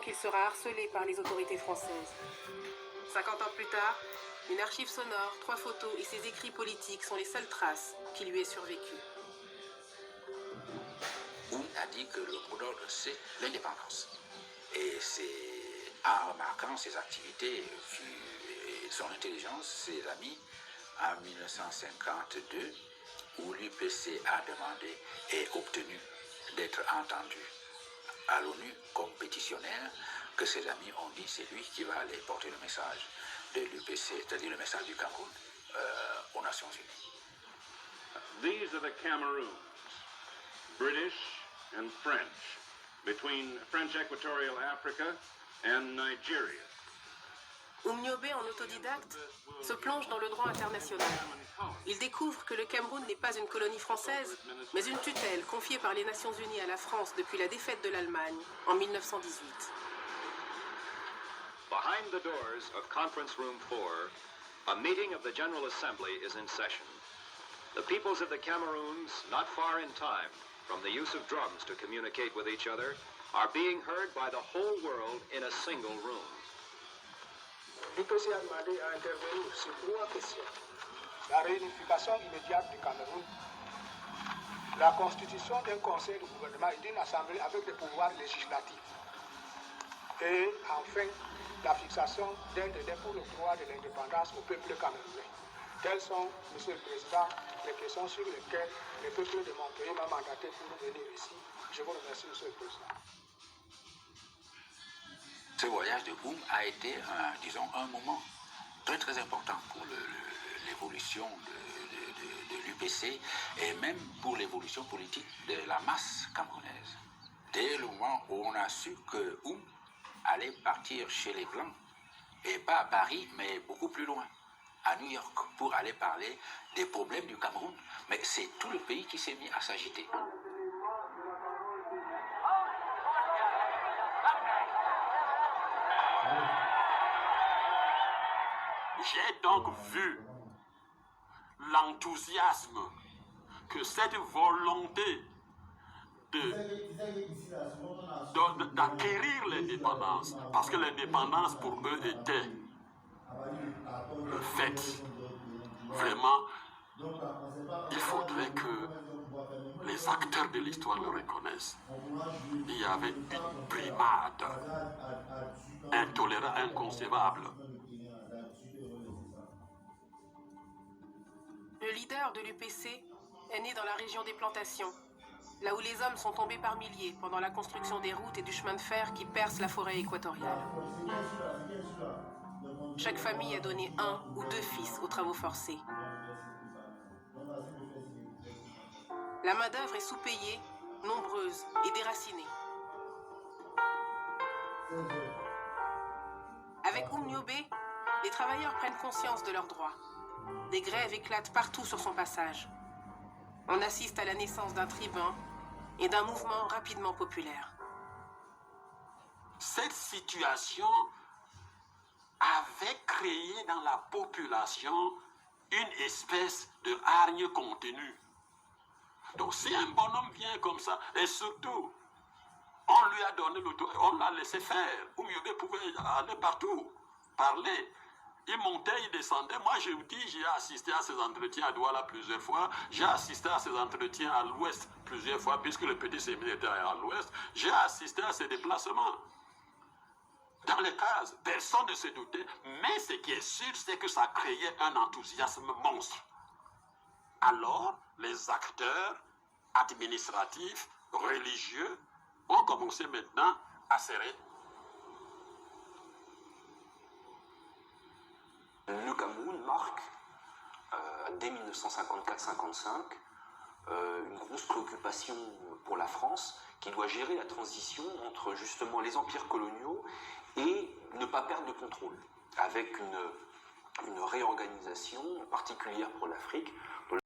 qu'il sera harcelé par les autorités françaises. 50 ans plus tard, une archive sonore, 3 photos et ses écrits politiques sont les seules traces qui lui aient survécu. Oum a dit que le mot d'ordre, c'est l'indépendance. Et c'est en remarquant ses activités et son intelligence, ses amis, en 1952, où l'UPC a demandé et obtenu d'être entendu à l'ONU comme pétitionnaire, que ses amis ont dit c'est lui qui va aller porter le message de l'UPC, c'est-à-dire le message du Cameroun aux Nations Unies. These are the Cameroons, British and French, between French Equatorial Africa and Nigeria. Oumniobé, en autodidacte, se plonge dans le droit international. Il découvre que le Cameroun n'est pas une colonie française, mais une tutelle confiée par les Nations Unies à la France depuis la défaite de l'Allemagne en 1918. Behind the doors of Conference Room 4, a meeting of the General Assembly is in session. The peoples of the Cameroons, not far in time from the use of drums to communicate with each other, are being heard by the whole world in a single room. L'UPC a demandé à intervenir sur 3 questions. La réunification immédiate du Cameroun, la constitution d'un conseil de gouvernement et d'une assemblée avec des pouvoirs législatifs, et enfin la fixation d'un délai pour le droit de l'indépendance au peuple camerounais. Telles sont, Monsieur le Président, les questions sur lesquelles le peuple de mon pays m'a mandaté pour venir ici. Je vous remercie, Monsieur le Président. Ce voyage de Oum a été, disons, un moment très très important pour l'évolution de l'UPC et même pour l'évolution politique de la masse camerounaise. Dès le moment où on a su que Oum allait partir chez les Blancs, et pas à Paris, mais beaucoup plus loin, à New York, pour aller parler des problèmes du Cameroun, mais c'est tout le pays qui s'est mis à s'agiter. J'ai donc vu l'enthousiasme que cette volonté d'acquérir l'indépendance, parce que l'indépendance pour eux était le fait. Vraiment, il faudrait que les acteurs de l'histoire le reconnaissent. Il y avait une brimade intolérable, inconcevable. Le leader de l'UPC est né dans la région des plantations, là où les hommes sont tombés par milliers pendant la construction des routes et du chemin de fer qui percent la forêt équatoriale. Chaque famille a donné 1 ou 2 fils aux travaux forcés. La main-d'œuvre est sous-payée, nombreuse et déracinée. Avec Oumniobé, les travailleurs prennent conscience de leurs droits. Des grèves éclatent partout sur son passage. On assiste à la naissance d'un tribun et d'un mouvement rapidement populaire. Cette situation avait créé dans la population une espèce de hargne contenue. Donc si un bonhomme vient comme ça, et surtout, on lui a donné l'autorité, on l'a laissé faire. Oumniobé pouvait aller partout, parler. Il montait, il descendait. Moi, je vous dis, j'ai assisté à ces entretiens à Douala plusieurs fois. J'ai assisté à ces entretiens à l'ouest plusieurs fois, puisque le petit séminaire était à l'ouest. J'ai assisté à ces déplacements. Dans les cases, personne ne se doutait. Mais ce qui est sûr, c'est que ça créait un enthousiasme monstre. Alors, les acteurs administratifs, religieux, ont commencé maintenant à serrer. Le Cameroun marque, dès 1954-55, une grosse préoccupation pour la France qui doit gérer la transition entre justement les empires coloniaux et ne pas perdre de contrôle, avec une réorganisation particulière pour l'Afrique